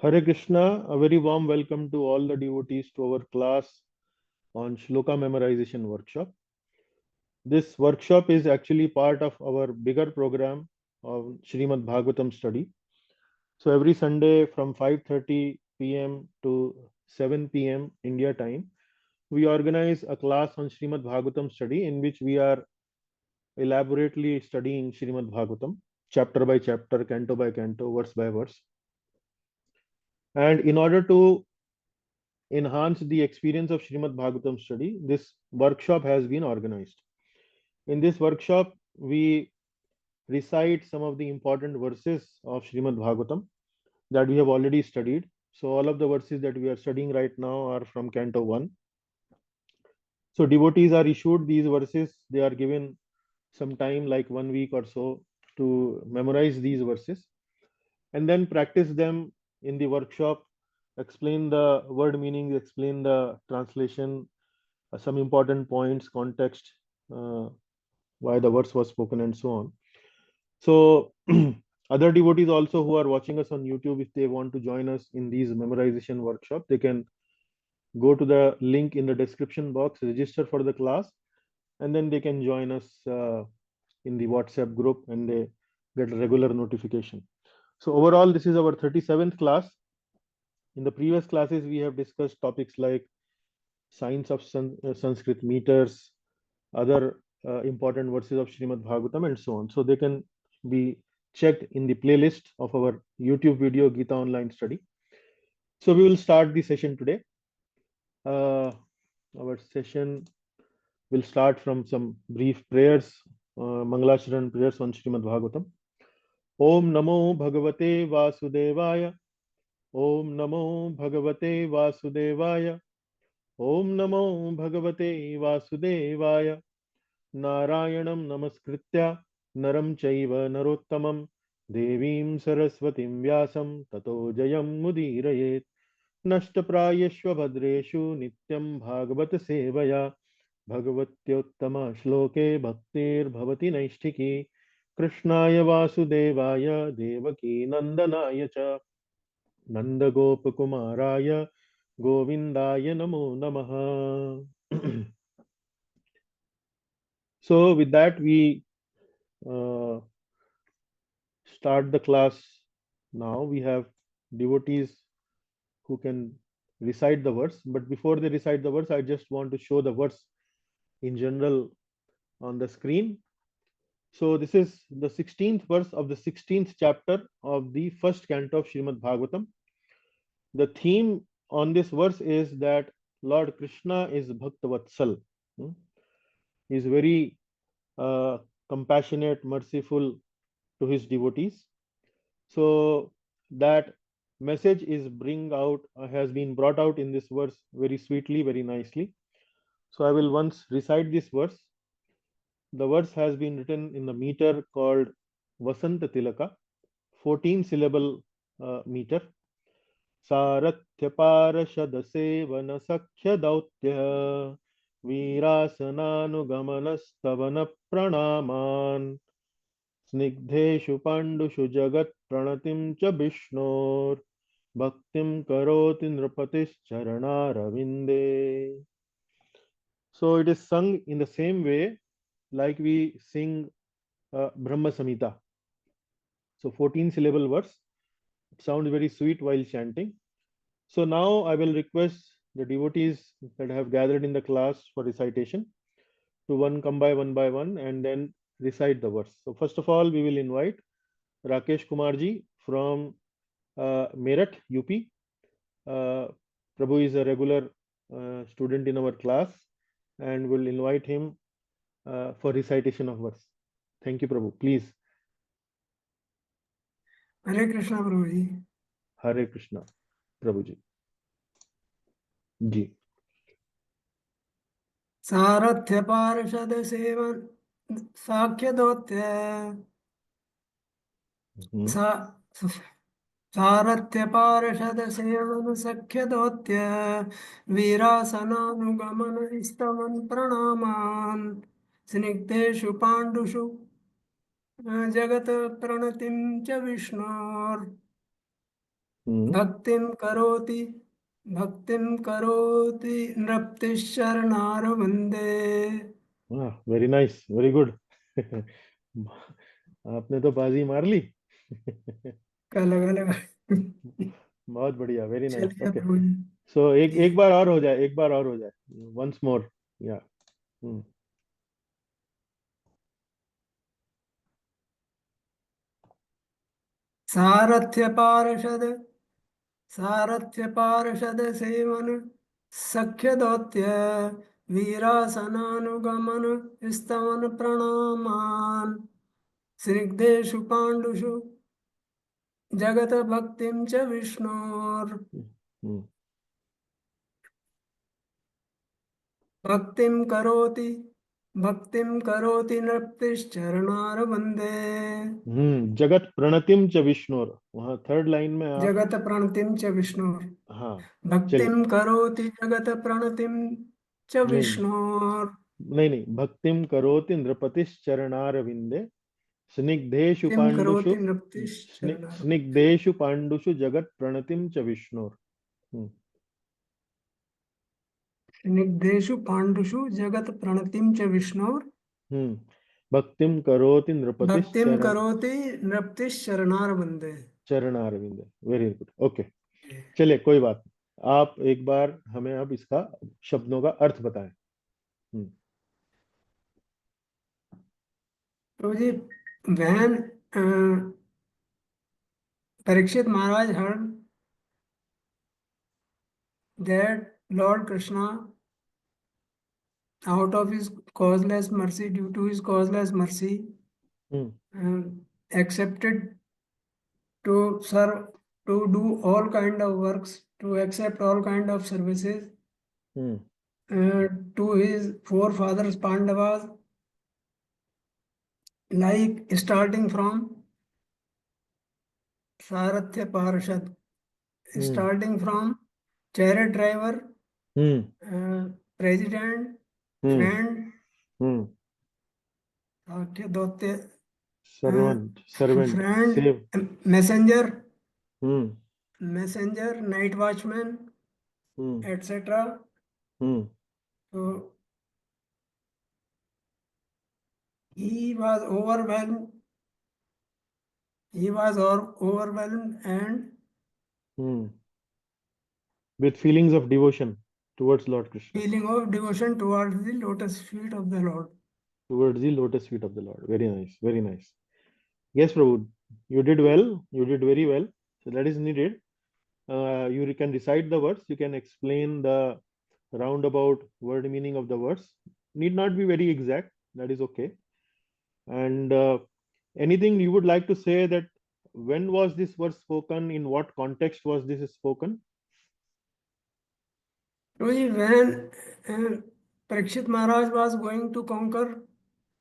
Hare Krishna, a very warm welcome to all the devotees to our class on Shloka memorization workshop. This workshop is actually part of our bigger program of Srimad Bhagavatam study. So every Sunday from 5:30 p.m. to 7 p.m. India time, we organize a class on Srimad Bhagavatam study in which we are elaborately studying Srimad Bhagavatam, chapter by chapter, canto by canto, verse by verse. And in order to enhance the experience of Srimad Bhagavatam study, this workshop has been organized. In this workshop, we recite some of the important verses of Srimad Bhagavatam that we have already studied. So all of the verses that we are studying right now are from Canto 1. So devotees are issued these verses. They are given some time, like 1 week or so, to memorize these verses and then practice them in the workshop, explain the word meaning, explain the translation, some important points, context, uh, why the verse was spoken, and so on. So, other devotees also who are watching us on YouTube, if they want to join us in these memorization workshop, they can go to the link in the description box, register for the class, and then they can join us in the WhatsApp group and they get a regular notification. So, overall, this is our 37th class. In the previous classes, we have discussed topics like science of Sanskrit meters, other important verses of Srimad Bhagavatam, and so on. So they can be checked in the playlist of our YouTube video Gita Online Study. So we will start the session today. Our session will start from some brief prayers, Mangalasharan prayers on Srimad Bhagavatam. Om Namo Bhagavate Vasudevaya. Om Namo Bhagavate Vasudevaya. Om Namo Bhagavate Vasudevaya. नारायणं नमस्कृत्य नरं चैव नरोत्तमं देवीं सरस्वतीं व्यासं ततो जयं मुदीरयेत् नष्टप्रायेष्व भद्रेषु नित्यं भागवत सेवया भगवत्योत्तम श्लोके भक्तिर्भवति नैष्ठिकी कृष्णाय वासुदेवाय देवकी नन्दनाय च नन्दगोपकुमाराय गोविन्दाय नमो नमः. So with that, we uh, start the class now. We have devotees who can recite the verse, but before they recite the verse, I just want to show the verse in general on the screen. So this is the 16th verse of the 16th chapter of the first canto of Srimad Bhagavatam. The theme on this verse is that Lord Krishna is Bhaktavatsal. He is very compassionate, merciful to his devotees. So that message is has been brought out in this verse very sweetly, very nicely. So I will once recite this verse. The verse has been written in the meter called Vasanta Tilaka, 14 syllable meter. Sarathya Parashad Sevana Sakhya Dautya Virasananugamanastavana Pranaman स्निग्धेषु पाण्डुषु जगत् प्रणतिं च विष्णोर् भक्तिं करोति नृपतिश्चरणारविन्दे. So it is sung in the same way like we sing Brahma Samhita. So 14 syllable verse. It sounds very sweet while chanting. So now I will request the devotees that have gathered in the class for recitation to come by one and then recite the verse. So first of all, we will invite Rakesh Kumarji from Meerut, UP. Prabhu is a regular student in our class and will invite him for recitation of verse. Thank you, Prabhu. Please. Hare Krishna, Prabhuji. Hare Krishna, Prabhuji. Ji. Sarathya Parashad Sevan Sakhya Dotya Sarathya Parashad Sevan Sakhya Dotya Virasananugama Istavan Pranaman Snigdeshu Pandushu Jagat Pranatim Cha Vishnor भक्तिं करोति नृप्तिश्चरणारविन्दे। Very nice, very good. आपने तो बाजी मार ली। अलग अलग बहुत बढ़िया, वेरी नाइस। चलिए ओके, प्रभु जी। सो एक ठीक। एक बार और हो जाए, एक बार और हो जाए, वंस मोर। या सारथ्य पार्षद सेवन सख्य दौत्य वीरासनानुगमन स्तवन प्रणामान स्निग्धेषु पाण्डुषु जगत भक्तिं च विष्णोर्। भक्तिं करोति नृप्तिश्चरणारविन्दे। जगत प्रणतिम च विष्णुर, वहां थर्ड लाइन में आप। जगत प्रणतिं च विष्णोर्। हाँ, चलिए। भक्तिं करोति जगत प्रणतिं च नहीं विष्णोर्। नहीं नहीं, भक्तिम करोति नृपतिश्चरणारविंदे स्निग्धेषु भक्तिं पांडुषु, करोति नृप्तिश्चरणारविन्दे। स्निग्धेषु पांडुषु जगत प्रणतिम च विष्णुर। हम्म स्निग्धेषु पाण्डुषु जगत प्रणतिं च विष्णोर्। हम्म भक्तिम करोति भक्तिं करोति नृप्तिश्चरणारविन्दे। चरणारविंदे, वेरी गुड। ओके, चलिए, कोई बात नहीं। आप एक बार हमें अब इसका शब्दों का अर्थ बताएं। तो जी, वहन परीक्षित महाराज heard that Lord Krishna, out of his causeless mercy, due to his causeless mercy, uh, accepted to serve, to do all kind of works, to accept all kind of services to his forefathers Pandavas, like starting from Sarathya Parashad, starting from chariot driver, president, friend, servant, friend, save, messenger, night watchman, etc. So he was overwhelmed. He was overwhelmed and with feelings of devotion towards Lord Krishna, feeling of devotion towards the lotus feet of the Lord. towards the lotus feet of the Lord. Very nice, very nice. Yes, Prabhu, you did well. You did very well. So that is needed. You can recite the words. You can explain the roundabout word meaning of the words. Need not be very exact. That is okay. And anything you would like to say, that when was this word spoken? In what context was this spoken? So when Parikshit Maharaj was going to conquer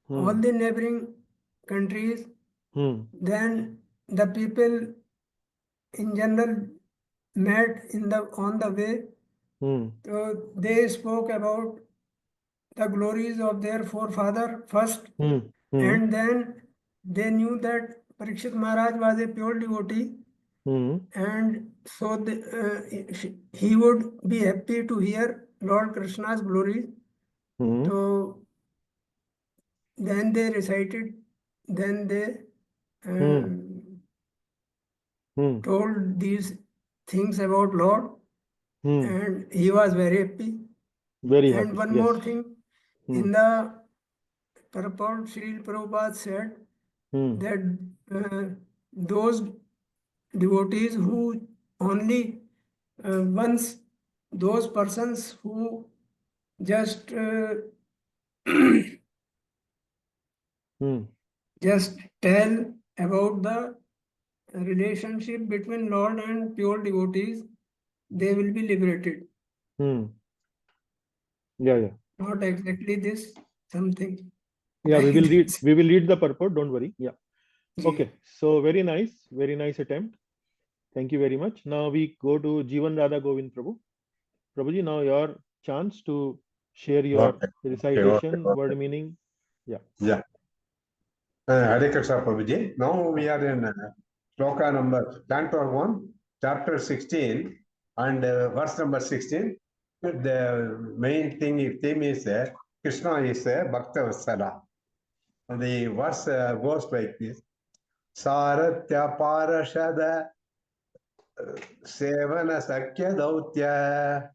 all the neighboring countries, then the people in general met on the way. So they spoke about the glories of their forefather first, and then they knew that Parikshit Maharaj was a pure devotee, and so he would be happy to hear Lord Krishna's glories. So then they recited, then they told these things about Lord, and he was very happy. Very And happy. one Yes. more thing, in the purport, Srila Prabhupada said that those devotees who only once, those persons who just just tell about the relationship between Lord and pure devotees, they will be liberated. Yeah. Not exactly this, something. Yeah, we like will read. this. We will read the purport. Don't worry. Yeah. Ji. Okay. So very nice attempt. Thank you very much. Now we go to Jivan Radha Govind Prabhu. Prabhuji, now your chance to share your recitation, word meaning. Yeah. Hare Krishna Prabhuji. Now we are in Shloka number, Canto 1, chapter 16 and verse number 16. The main theme is Krishna is Bhakta Vatsala. And the verse goes like this. Saratya Parashada Sevana Sakya Dautya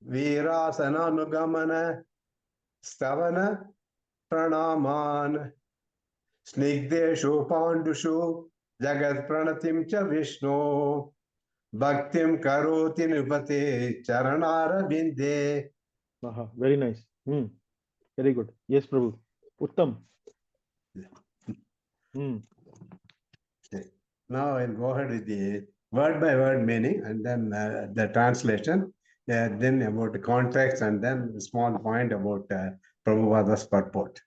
Virasana Nugamana Stavana Pranaman Snigdeshu Pandushu Jagat Pranatim Cha Vishnu Bhaktim Karoti Nipate Charanara Binde. Very nice. Very good. Yes, Prabhu. Uttam. Okay. Now I'll go ahead with the word by word meaning and then the translation, then about the context and then a small point about Prabhupada's purport.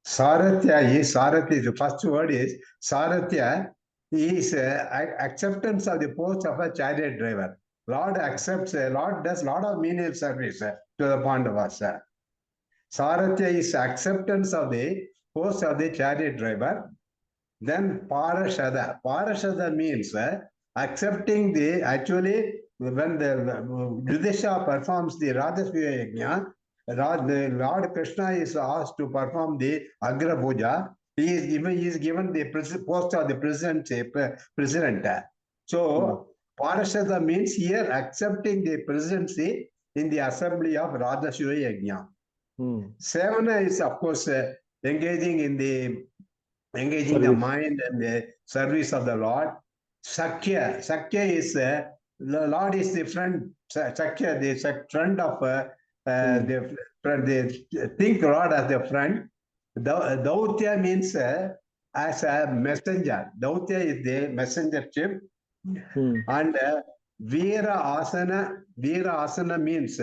Saratya is Saratya. The first word is Saratya is acceptance of the post of a chariot driver. Lord accepts, Lord does lot of menial service to the Pandavas. Saratya is acceptance of the post of the chariot driver. Then Parashada. Parashada means accepting the, actually, when the Yudhisthira performs the Rajasviya Yajna, the Lord Krishna is asked to perform the Agra Puja. He is given the post of the president. So, Parashada means here accepting the presidency in the assembly of Rajasviya Yajna. Sevana is, of course, engaging the mind and the service of the Lord. Sakya is the Lord is the friend. Sakya, the friend of they think Lord as the friend. Dautya means as a messenger. Dautya is the messengership. And Veera Asana means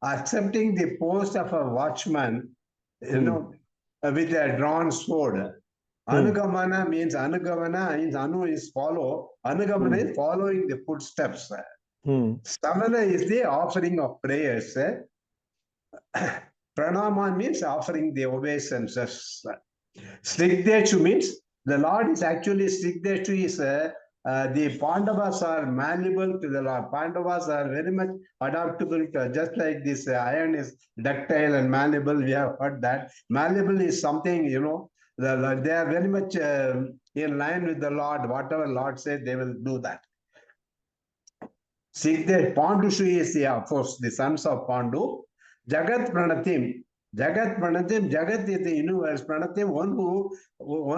accepting the post of a watchman, with a drawn sword. Anugamana means Anu is follow. Anugamana is following the footsteps. Samana is the offering of prayers. Pranama means offering the obeisances. Snigdeshu means the Lord is actually Snigdeshu is the Pandavas are malleable to the Lord. Pandavas are very much adaptable to, just like this iron is ductile and malleable. We have heard that. Malleable is something, they are very much in line with the Lord. Whatever Lord says, they will do that. Pandushu is of course the sons of Pandu. Jagat Pranatim. Jagat is the universe. Pranatim, one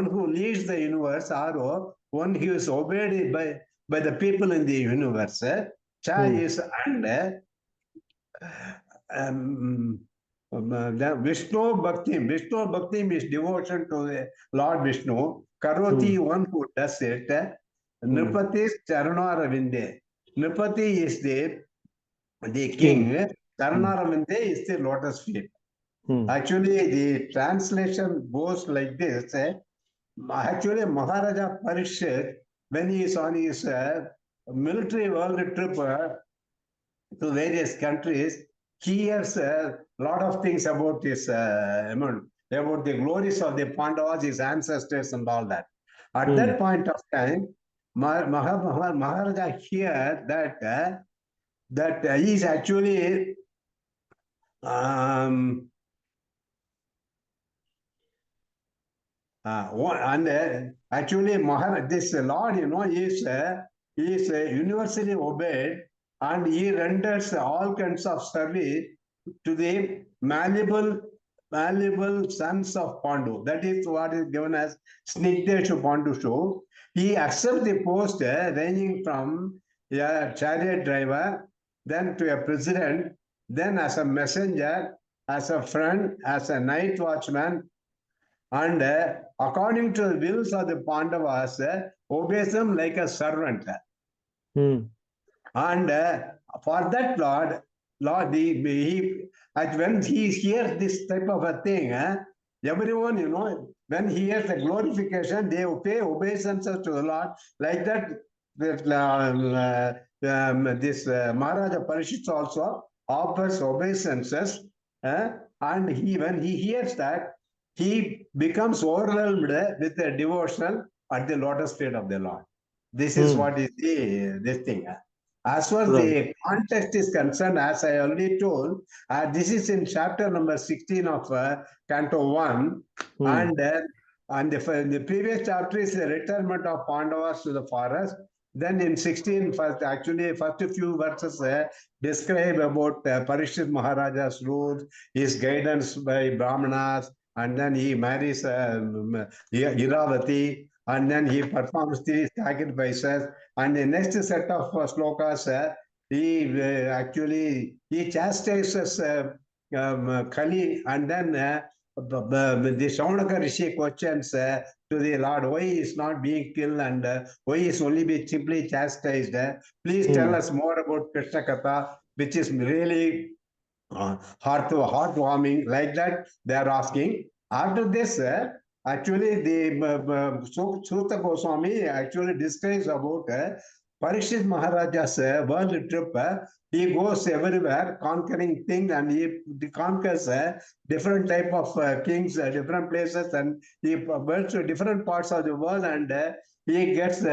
who leads the universe, or one who is obeyed by the people in the universe. Cha is and Vishnu Bhaktim. Vishnu Bhaktim is devotion to the Lord Vishnu. Karoti, one who does it. Nripati Charanaravinde. Nripati is the king. Charanaravinde is the lotus feet. Actually, the translation goes like this. Actually, Maharaja Parishit, when he is on his military world trip to various countries, he hears a lot of things about his, about the glories of the Pandavas, his ancestors and all that. At that point of time, Maharaja heard that he is actually actually this Lord, he is universally obeyed, and he renders all kinds of service to the malleable sons of Pandu. That is what is given as Snigdeshu Pandushu. He accepts the post ranging from a chariot driver, then to a president, then as a messenger, as a friend, as a night watchman, and according to the wills of the Pandavas, obeys them like a servant. And for that Lord, when he hears this type of a thing, everyone, when he hears the glorification, they pay obeisances to the Lord. Like that, this Maharaja Parishit also offers obeisances, and when he hears that, he becomes overwhelmed with the devotion at the lotus feet of the Lord. This is what is this thing. As far as the context is concerned, as I already told, this is in chapter number 16 of Canto 1. And the previous chapter is the retirement of Pandavas to the forest. Then in 16, first few verses describe about Parishit Maharaja's rules, his guidance by Brahmanas, and then he marries Iravati, and then he performs 3 sacrifices. And the next set of slokas, he chastises Kali, and then the Shaunaka Rishi questions to the Lord, why he is not being killed and why he is only being simply chastised. Please tell us more about Krishna Katha, which is really heartwarming, like that they are asking. After this, actually the Suta Goswami actually describes about Parishit Maharaja's world trip. He goes everywhere conquering things, and he conquers different type of kings, different places, and he goes to different parts of the world, and he gets,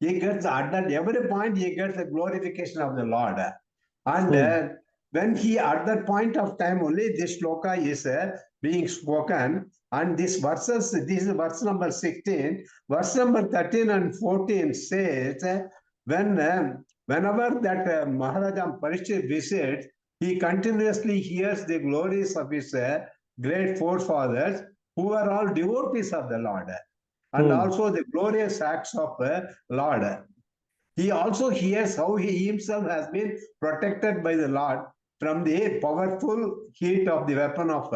he gets at every point he gets the glorification of the Lord. And when he, at that point of time only, this shloka is being spoken, and this is verse number 16. Verse number 13 and 14 says, whenever that Maharaja Parishit visits, he continuously hears the glories of his great forefathers, who are all devotees of the Lord, and also the glorious acts of Lord. He also hears how he himself has been protected by the Lord from the powerful heat of the weapon of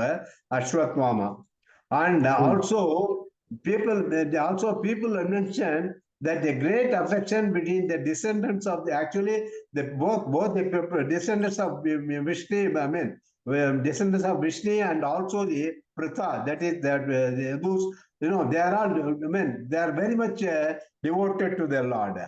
Ashwatthama. And also people mention that the great affection between the descendants of both the descendants of Vishnu, descendants of Vishnu, and also the Pritha, that is those, they are all, they are very much devoted to their Lord.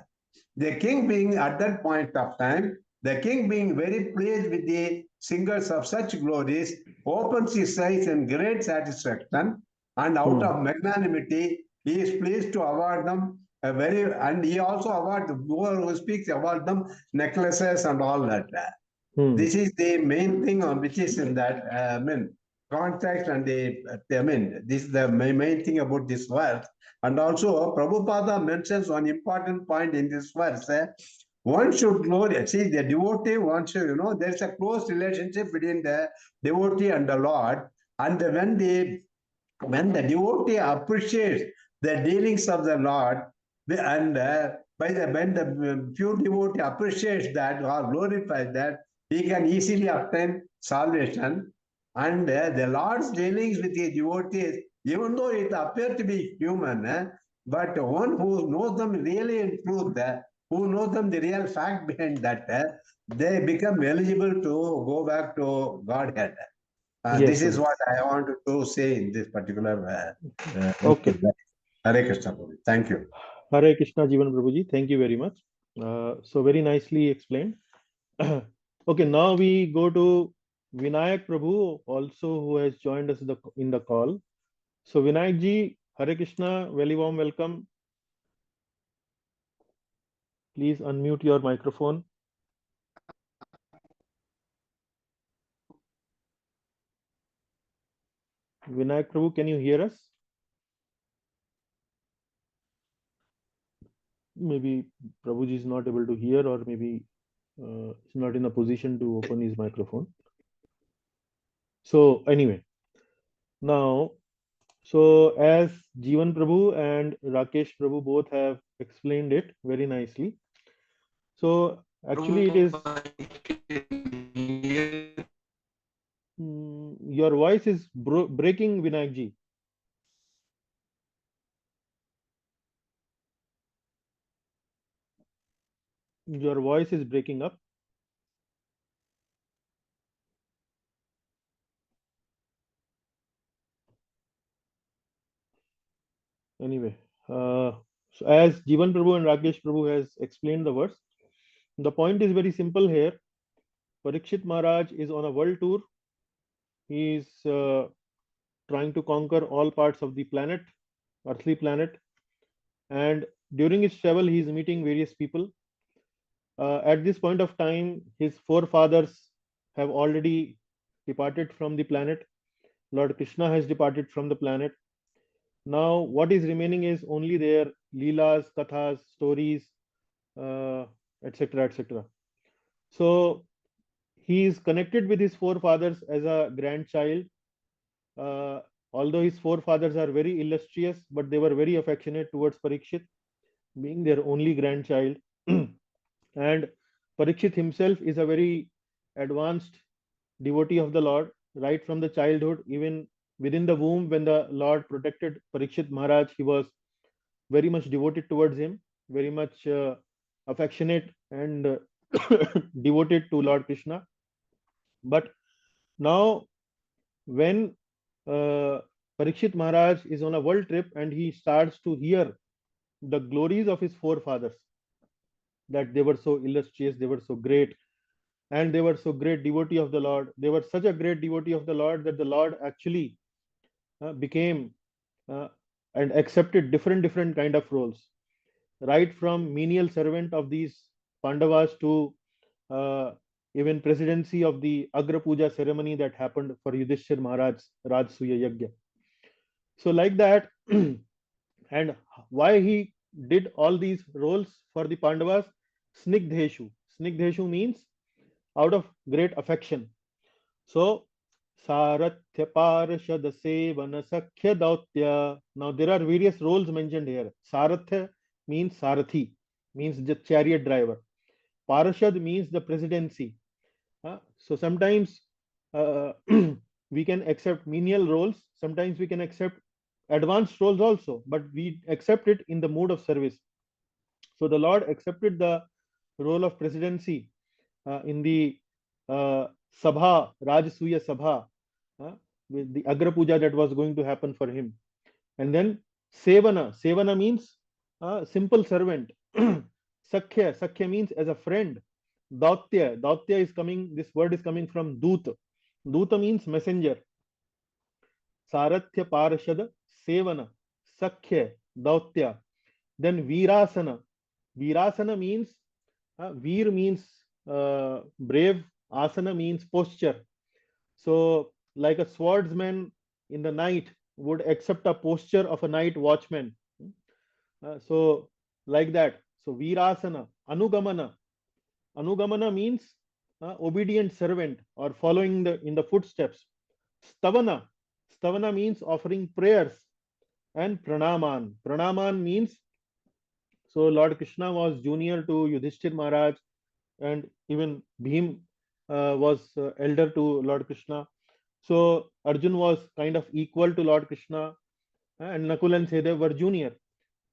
The king being at that point of time, the king being very pleased with the singers of such glories, opens his eyes in great satisfaction, and out of magnanimity, he is pleased to award them and he also award whoever who speaks, award them necklaces and all that. This is the main thing on which is in that, context, and this is the main thing about this verse. And also, Prabhupada mentions one important point in this verse. One should glory. See, the devotee, one should, there's a close relationship between the devotee and the Lord. And when the devotee appreciates the dealings of the Lord, and when the pure devotee appreciates that or glorifies that, he can easily obtain salvation. And the Lord's dealings with the devotees, even though it appears to be human, but one who knows them really in truth, who knows them the real fact behind that, they become eligible to go back to Godhead. This is what I wanted to say in this particular. Okay. Hare Krishna Prabhu. Thank you. Hare Krishna Jivan Prabhuji. Thank you very much. So very nicely explained. Okay, now we go to Vinayak Prabhu, also who has joined us in the call. So Vinayak ji, Hare Krishna, very warm welcome. Please unmute your microphone. Vinayak Prabhu, can you hear us? Maybe Prabhuji is not able to hear, or maybe is not in a position to open his microphone. So anyway, now, so as Jivan Prabhu and Rakesh Prabhu both have explained it very nicely. So actually it is, your voice is breaking, Vinayak ji. Your voice is breaking up. Anyway, so as Jivan Prabhu and Rakesh Prabhu has explained the verse, the point is very simple here. Parikshit Maharaj is on a world tour. He is trying to conquer all parts of the planet, earthly planet, and during his travel, he is meeting various people. At this point of time, his forefathers have already departed from the planet. Lord Krishna has departed from the planet. Now, what is remaining is only their leelas, kathas, stories, etc., etc. So he is connected with his forefathers as a grandchild. Uh, Although his forefathers are very illustrious, but they were very affectionate towards Parikshit, being their only grandchild. And Parikshit himself is a very advanced devotee of the Lord, right from the childhood, even within the womb, when the Lord protected Parikshit Maharaj, he was very much devoted towards him, very much affectionate and devoted to Lord Krishna. But now, when uh, Parikshit Maharaj is on a world trip and he starts to hear the glories of his forefathers, that they were so illustrious, they were so great, and they were so great devotee of the Lord. They were such a great devotee of the Lord that the Lord actually became uh, and accepted different kind of roles, right from menial servant of these Pandavas to uh, even presidency of the Agra Puja ceremony that happened for Yudhishthir Maharaj's Rajsuya Yagya. So like that, and why he did all these roles for the Pandavas? Snigdheshu. Snigdheshu means out of great affection. So Sarathya Parashad Sevana Sakhya Dautya. Now there are various roles mentioned here. Sarathya means Sarathi, means the chariot driver. Parashad means the presidency. So sometimes uh, we can accept menial roles, sometimes we can accept advanced roles also, but we accept it in the mood of service. So the Lord accepted the role of presidency in the Sabha, Rajasuya Sabha, uh, with the Agra Puja that was going to happen for him. And then Sevana. Sevana means simple servant. Sakhya. Sakhya means as a friend. Dautya. Dautya is coming, this word is coming from Duta. Duta means messenger. Sarathya Parashada Sevana. Sakhya. Dautya. Then Virasana. Virasana means, Veer means brave. Asana means posture. So, like a swordsman in the night would accept a posture of a night watchman. So, like that. So, Virasana, Anugamana. Anugamana means obedient servant or following in the footsteps. Stavana. Stavana means offering prayers. And Pranaman. Pranaman means, so Lord Krishna was junior to Yudhishthir Maharaj, and even Bhim was elder to Lord Krishna. So Arjun was kind of equal to Lord Krishna, and Nakul and Sedev were junior.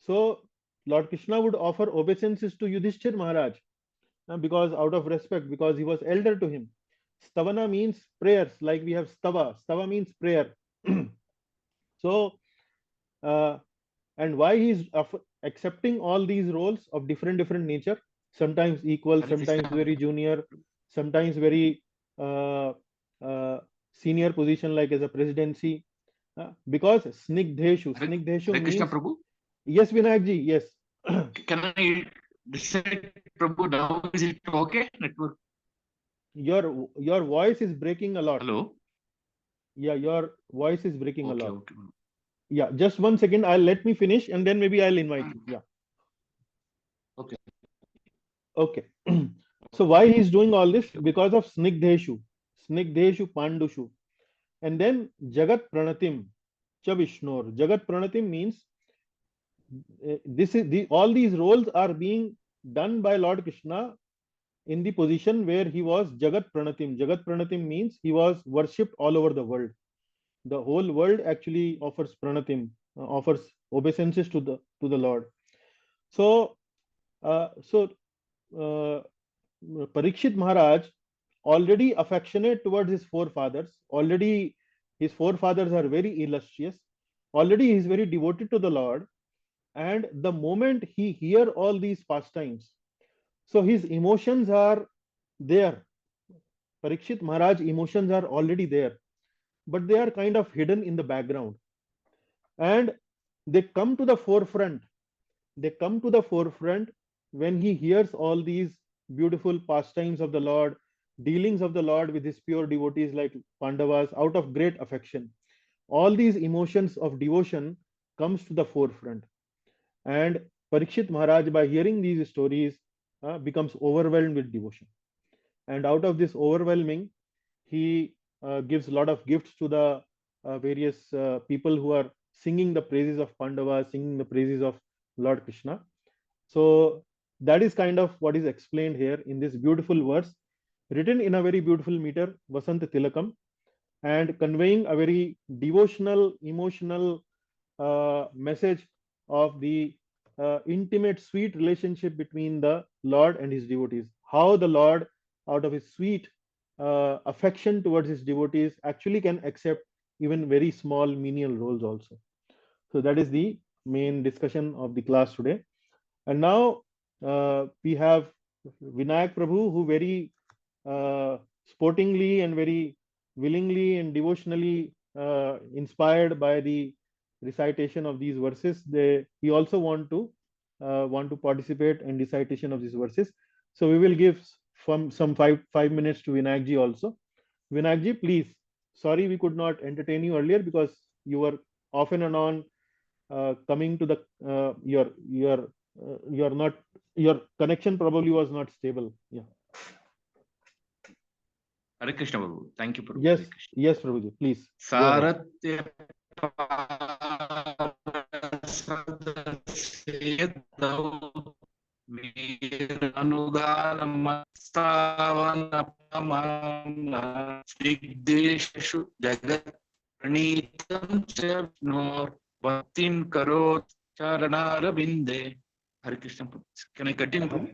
So Lord Krishna would offer obeisances to Yudhishthir Maharaj because out of respect, because he was elder to him. Stavana means prayers, like we have stava. Stava means prayer. So, uh, and why he is accepting all these roles of different nature, sometimes equal, sometimes very junior, sometimes very uh, uh, senior position like as a presidency, because snigdheshu Krishna means, Prabhu. yes Vinayak ji, yes. Can I decide, Prabhu? Now is it okay? Network. Your voice is breaking a lot. Hello. Yeah, your voice is breaking a Okay, lot. okay. Yeah, just 1 second, I'll let me finish and then maybe I'll invite you. Yeah. Okay. Okay. So why he's doing all this? Because of Snigdheshu Pandushu. And then Jagat Pranatim Chavishnor. Jagat Pranatim means all these roles are being done by Lord Krishna in the position where he was Jagat Pranatim. Jagat Pranatim means he was worshipped all over the world. The whole world actually offers Pranatim, offers obeisances to the Lord. So so Parikshit Maharaj, already affectionate towards his forefathers, already his forefathers are very illustrious, already he is very devoted to the Lord, and the moment he hear all these pastimes, so his emotions are there. Parikshit Maharaj emotions are already there, but they are kind of hidden in the background, and they come to the forefront they come to the forefront when he hears all these beautiful pastimes of the Lord, dealings of the Lord with his pure devotees like Pandavas out of great affection. All these emotions of devotion comes to the forefront. And Parikshit Maharaj, by hearing these stories, becomes overwhelmed with devotion. And out of this overwhelming, he gives a lot of gifts to the various people who are singing the praises of Pandava, singing the praises of Lord Krishna. So that is kind of what is explained here in this beautiful verse, written in a very beautiful meter, Vasant Tilakam, and conveying a very devotional, emotional message of the intimate, sweet relationship between the Lord and his devotees. How the Lord, out of his sweet affection towards his devotees, actually can accept even very small menial roles also. So that is the main discussion of the class today. And now we have Vinayak Prabhu, who very sportingly and very willingly and devotionally inspired by the recitation of these verses, he also want to participate in recitation of these verses. So we will give some five minutes to Vinayak ji also. Vinayak ji, please. Sorry we could not entertain you earlier because you were off and on coming to the you're not, your connection probably was not stable. Yeah. Hare Krishna Prabhu. Thank you, Prabhu. Yes, Hare Krishna. yes, Prabhuji, please. Go ahead. Bhaktin Karot Charanarabinde. Hare Krishna. Can I continue, Prabhu?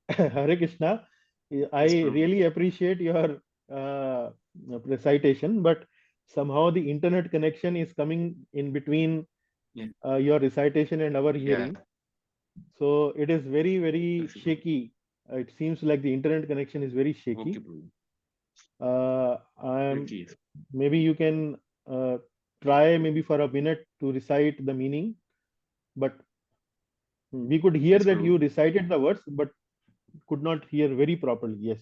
Hare Krishna. I Yes, Prabhu. really appreciate your recitation, but somehow the internet connection is coming in between Yeah. Your recitation and our Yeah. hearing. So it is very, very Yes, Prabhu. shaky. It seems like the internet connection is very shaky. Okay, Prabhu. Okay. Maybe you can try maybe for a minute to recite the meaning, but we could hear Yes, that you Prabhu. recited the words, but could not hear very properly. Yes.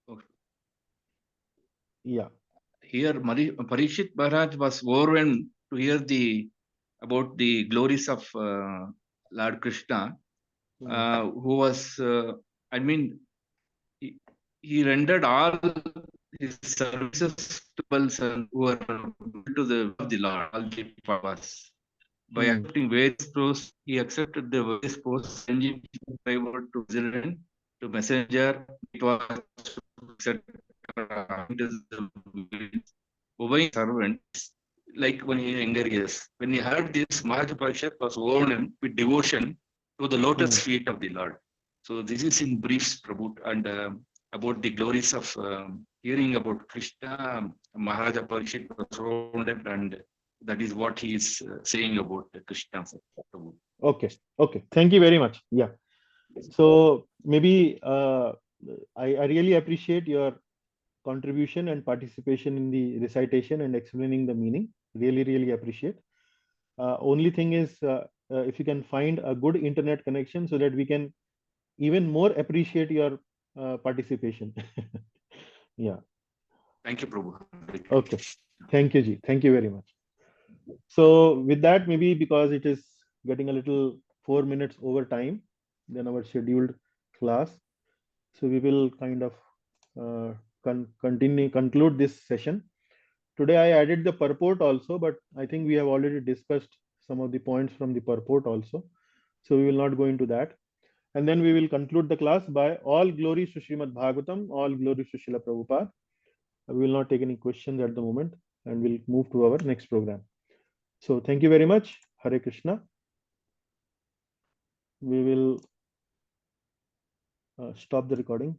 Okay. Yeah. Here, Parikshit Maharaj was overwhelmed to hear about the glories of Lord Krishna, who was, I mean, he rendered all his services to people who were to the Lord, all the powers. By accepting various posts, he accepted the various posts, changing driver to president, to messenger, etc. Obeying servants, like when he younger years. When he heard this, Maharaj Parikshit was overwhelmed with devotion to the lotus feet of the Lord. So this is in brief, Prabhu, and about the glories of hearing about Krishna, Maharaja Parikshit was surrounded, and that is what he is saying about Krishna. Prabhu. Okay. Okay. Thank you very much. Yeah. So maybe I really appreciate your contribution and participation in the recitation and explaining the meaning. Really, really appreciate. Only thing is, if you can find a good internet connection so that we can even more appreciate your participation. Yeah. Thank you, Prabhu. Okay. Thank you, Ji. Thank you very much. So with that, maybe because it is getting a little 4 minutes over time than our scheduled class, so we will kind of conclude this session. Today I added the purport also, but I think we have already discussed some of the points from the purport also. So we will not go into that. And then we will conclude the class by all glories to Srimad Bhagavatam, all glories to Srila Prabhupada. We will not take any questions at the moment and we'll move to our next program. So thank you very much. Hare Krishna. We will stop the recording.